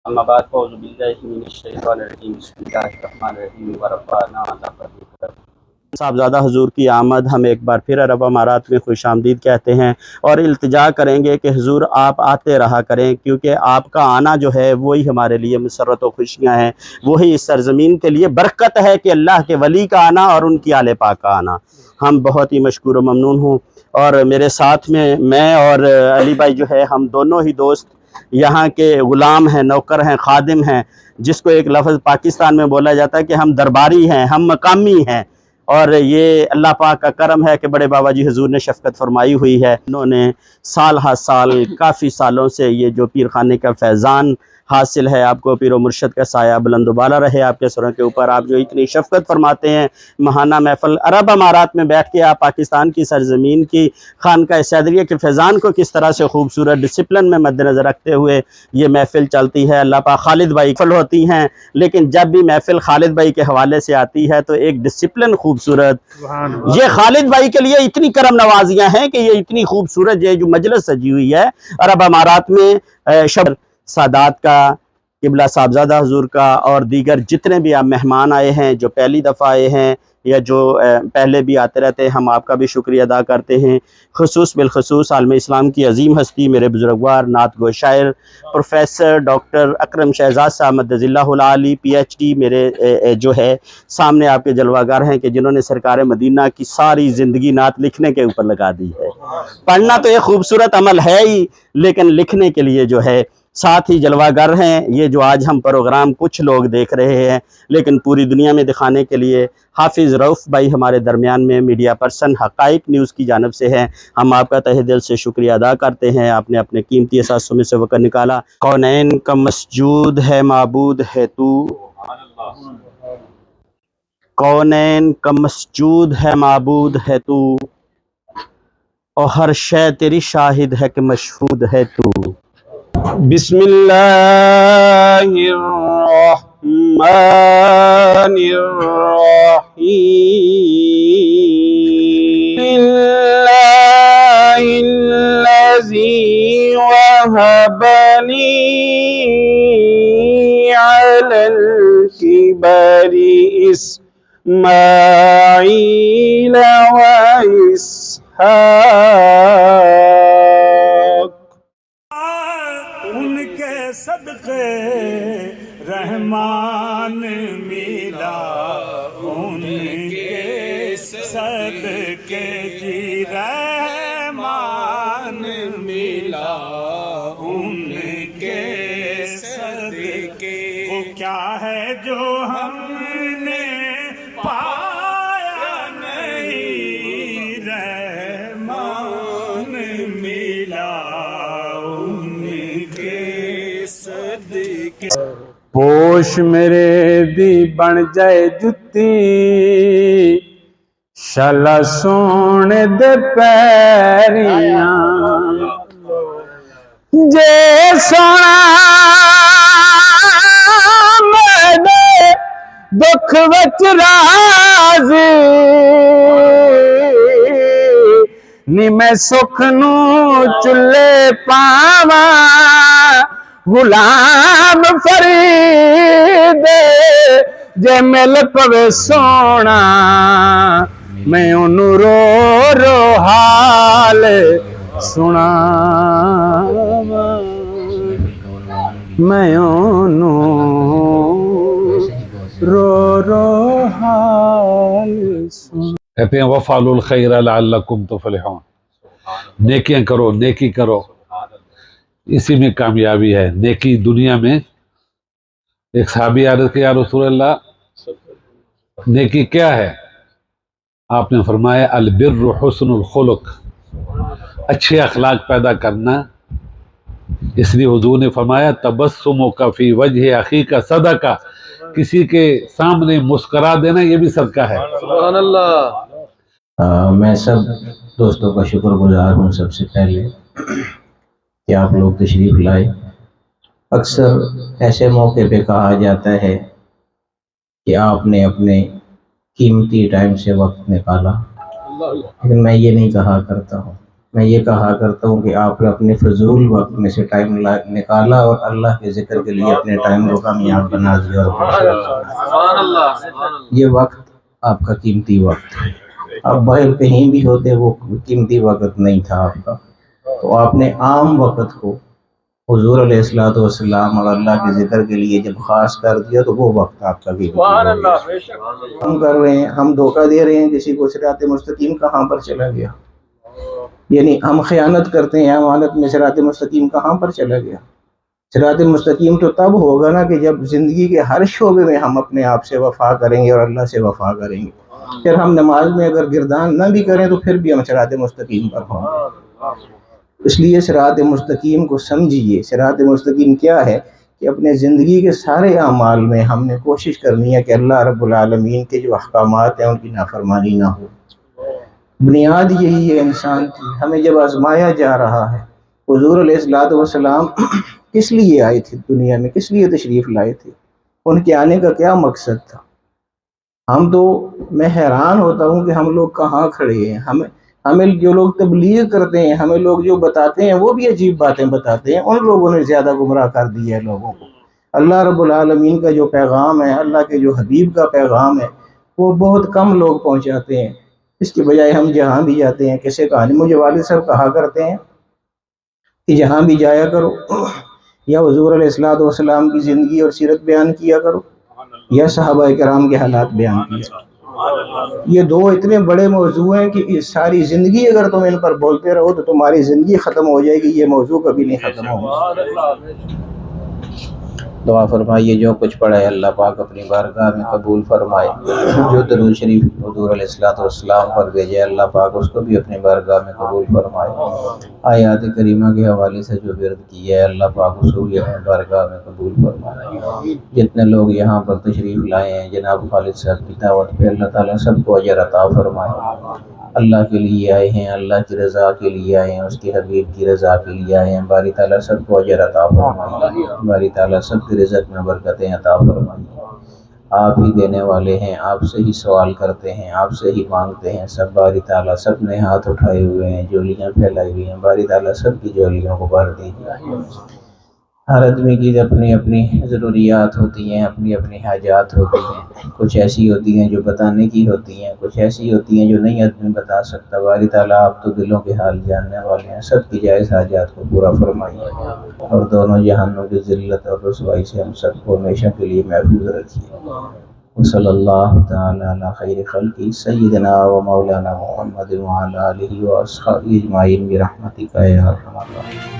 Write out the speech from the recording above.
अम्मा बाद फ़ौज़ु बिल्लाहि मिनश्शैतानिर्रजीम बिस्मिल्लाहिर्रहमानिर्रहीम व रफ़अना लका ज़िक्रक। साहबज़ादा हुज़ूर की आमद हम एक बार फिर अरब अमारात में खुशामदीद कहते हैं और इल्तिजा करेंगे कि हुज़ूर आप आते रहा करें, क्योंकि आपका आना जो है वही हमारे लिए मसरत व खुशियाँ हैं, वही इस सरज़मीन के लिए बरकत है कि अल्लाह के वली का आना और उनकी आले पाक का आना। हम बहुत ही मशकूर व ममनून हूँ। और मेरे साथ में मैं और अली भाई जो है, हम दोनों ही दोस्त यहाँ के ग़ुलाम हैं, नौकर हैं, खादिम हैं, जिसको एक लफ्ज़ पाकिस्तान में बोला जाता है कि हम दरबारी हैं, हम मकामी हैं। और ये अल्लाह पाक का करम है कि बड़े बाबा जी हुज़ूर ने शफ़क़त फरमाई हुई है। उन्होंने साल हर साल काफ़ी सालों से ये जो पीर खाने का फैज़ान हासिल है, आपको पीर व मुर्शद का साया बुलंद बाला रहे आपके सरों के ऊपर। आप जो इतनी शफ़क़त फरमाते हैं, महाना महफ़िल अरब अमारात में बैठ के आप पाकिस्तान की सरज़मीन की खानका सैदरिया के फैज़ान को किस तरह से खूबसूरत डिसिप्लिन में मद्देनज़र रखते हुए ये महफ़िल चलती है। अल्लाह पाक खालिद भाई फल होती हैं, लेकिन जब भी महफ़िल खालिद भाई के हवाले से आती है तो एक डिसिप्लिन खूबसूरत, ये खालिद भाई के लिए इतनी करम नवाजियाँ हैं कि ये इतनी खूबसूरत ये जो मजलिस सजी हुई है अरब अमारात में, शब सादात का, किबला साहबज़ादा हुज़ूर का और दीगर जितने भी आप मेहमान आए हैं, जो पहली दफ़ा आए हैं या जो पहले भी आते रहते हैं, हम आपका भी शुक्रिया अदा करते हैं। खुसूस बिलखुसूस आलम इस्लाम की अजीम हस्ती, मेरे बुजुर्गवार नात गो शायर प्रोफेसर डॉक्टर अकरम शहजाद साहब मद्दज़िल्लाहुल आली PhD, मेरे जो है सामने आपके जलवागर हैं कि जिन्होंने सरकार मदीना की सारी ज़िंदगी नात लिखने के ऊपर लगा दी है। पढ़ना तो एक खूबसूरत अमल है ही, लेकिन लिखने के लिए जो है साथ ही जलवागर हैं। ये जो आज हम प्रोग्राम कुछ लोग देख रहे हैं, लेकिन पूरी दुनिया में दिखाने के लिए हाफिज़ रऊफ़ भाई हमारे दरमियान में मीडिया पर्सन हक़ाइक़ न्यूज़ की जानिब से हैं। हम आपका तहे दिल से शुक्रिया अदा करते हैं, आपने अपने कीमती एहसासों में से वक़्त निकाला। कौनैन का मस्जूद है माबूद है तू, कौनैन का मस्जूद है माबूद है तू, और हर शय तेरी शाहिद है कि मशहूद है तू। बिस्मिल्लाहिर्रहमानिर्रहीम लिल्लाहिल्लज़ी वहबली अलल किबरी इस्माईल व इसहाक। उनके सदक़े रहमान मिला, उनके सदक़े जी रहमान मिला, उनके सदक़े वो क्या है जो हमने पाया नहीं, रहमान मिला उनके सदक़े। पोश मेरे दी बन जाए जुत्ती, शाला सोने दे पैरियां, जे सोना मेरे दुख विच राज़ी, नी मैं सुख नू चुल्ले पावा, गुलाम फरीद जे मिल पवे सोना, मैं उन्नू रो रो हाल सुनावा, मैं उन्नू रो रो हाल सुनावा। कहते हैं वफ़अलुल खैर लअल्लकुम तुफ़लिहून, नेकियां करो, नेकी करो, इसी में कामयाबी है। नेकी दुनिया में, एक सहाबी अर्ज़ किया, या रसूल अल्लाह नेकी क्या है? आपने फरमाया अल बिर्रु हुस्नुल खुलुक, अच्छे अखलाक पैदा करना। इसलिए हुजूर ने फरमाया तबस्सुमुका फी वजह अखी का सदका, किसी के सामने मुस्करा देना ये भी सदका है। सुभान अल्लाह। मैं सब दोस्तों का शुक्रगुजार हूँ सबसे पहले कि आप लोग तशरीफ़ लाए। अक्सर ऐसे मौके पे कहा जाता है कि आपने अपने कीमती टाइम से वक्त निकाला, लेकिन मैं ये नहीं कहा करता हूँ। میں یہ کہا کرتا ہوں کہ آپ نے اپنے فضول وقت میں سے ٹائم نکالا اور اللہ کے ذکر کے لیے اپنے ٹائم کو کامیاب بنا دیا اور یہ وقت آپ کا قیمتی وقت ہے. آپ باہر کہیں بھی ہوتے وہ قیمتی وقت نہیں تھا آپ کا، تو آپ نے عام وقت کو حضور علیہ الصلوۃ والسلام اور اللہ کے ذکر کے لیے جب خاص کر دیا تو وہ وقت آپ کا قیمتی ہے. ہم کر رہے ہیں، ہم دھوکہ دے رہے ہیں کسی کو، صراط مستقیم کہاں پر چلا گیا؟ یعنی ہم خیانت کرتے ہیں امانت میں، صراط مستقیم کہاں پر چلا گیا؟ صراط مستقیم تو تب ہوگا نا کہ جب زندگی کے ہر شعبے میں ہم اپنے آپ سے وفا کریں گے اور اللہ سے وفا کریں گے. پھر ہم نماز میں اگر گردان نہ بھی کریں تو پھر بھی ہم صراط مستقیم پر ہوں گے. اس لیے صراط مستقیم کو سمجھیے. صراط مستقیم کیا ہے کہ اپنے زندگی کے سارے اعمال میں ہم نے کوشش کرنی ہے کہ اللہ رب العالمین کے جو احکامات ہیں ان کی نافرمانی نہ ہو. بنیاد یہی ہے انسان کی. ہمیں جب آزمایا جا رہا ہے، حضور علیہ الصلوۃ والسلام کس لیے آئے تھے دنیا میں، کس لیے تشریف لائے تھے، ان کے آنے کا کیا مقصد تھا؟ میں حیران ہوتا ہوں کہ ہم لوگ کہاں کھڑے ہیں. ہمیں جو لوگ تبلیغ کرتے ہیں، ہمیں لوگ جو بتاتے ہیں وہ بھی عجیب باتیں بتاتے ہیں. ان لوگوں نے زیادہ گمراہ کر دیا ہے لوگوں کو. اللہ رب العالمین کا جو پیغام ہے، اللہ کے جو حبیب کا پیغام ہے، وہ بہت کم لوگ پہنچاتے ہیں. اس کے بجائے ہم جہاں بھی جاتے ہیں، کیسے کہانی مجھے والد صاحب کہا کرتے ہیں کہ جہاں بھی جایا کرو یا حضور علیہ الصلوۃ والسلام کی زندگی اور سیرت بیان کیا کرو یا صحابہ کرام کے حالات بیان کیا کرو. یہ دو اتنے بڑے موضوع ہیں کہ ساری زندگی اگر تم ان پر بولتے رہو تو تمہاری زندگی ختم ہو جائے گی. یہ موضوع کبھی نہیں ختم ہوگا. دعا فرمائیے جو کچھ پڑھا ہے اللہ پاک اپنی بارگاہ میں قبول فرمائے. جو درود شریف حضور علیہ الصلوۃ والسلام پر بھیجے اللہ پاک اس کو بھی اپنی بارگاہ میں قبول فرمائے. آیات کریمہ کے حوالے سے جو ورد کیا ہے اللہ پاک اس کو بھی اپنی بارگاہ میں قبول فرمائے. جتنے لوگ یہاں پر تشریف لائے ہیں جناب خالد صاحب کی دعوت پہ، اللہ تعالیٰ سب کو اجر عطا فرمائے. اللہ کے لیے آئے ہیں، اللہ کی رضا کے لیے آئے ہیں، اس کے حبیب کی رضا کے لیے آئے ہیں. باری تعالیٰ سب کو اجر عطا فرمائے. باری تعالیٰ سب کے رزق میں برکتیں عطا فرمائے. آپ ہی دینے والے ہیں، آپ سے ہی سوال کرتے ہیں، آپ سے ہی مانگتے ہیں. سب باری تعالیٰ سب نے ہاتھ اٹھائے ہوئے ہیں، جولیاں پھیلائی ہوئی ہیں. باری تعالیٰ سب کی جولیوں کو بھر دیجیے. ہر آدمی کی اپنی اپنی ضروریات ہوتی ہیں، اپنی اپنی حاجات ہوتی ہیں. کچھ ایسی ہوتی ہیں جو بتانے کی ہوتی ہیں، کچھ ایسی ہوتی ہیں جو نہیں آدمی بتا سکتا. باری تعالیٰ آپ تو دلوں کے حال جاننے والے ہیں. سب کی جائز حاجات کو پورا فرمائیے اور دونوں جہانوں کی ذلت اور رسوائی سے ہم سب کو ہمیشہ کے لیے محفوظ رکھیے. وصلی اللہ تعالی علی خیر خلقہ سیدنا و مولانا محمد وعلی آلہ و اصحابہ اجمعین برحمتک یا ارحم الراحمین.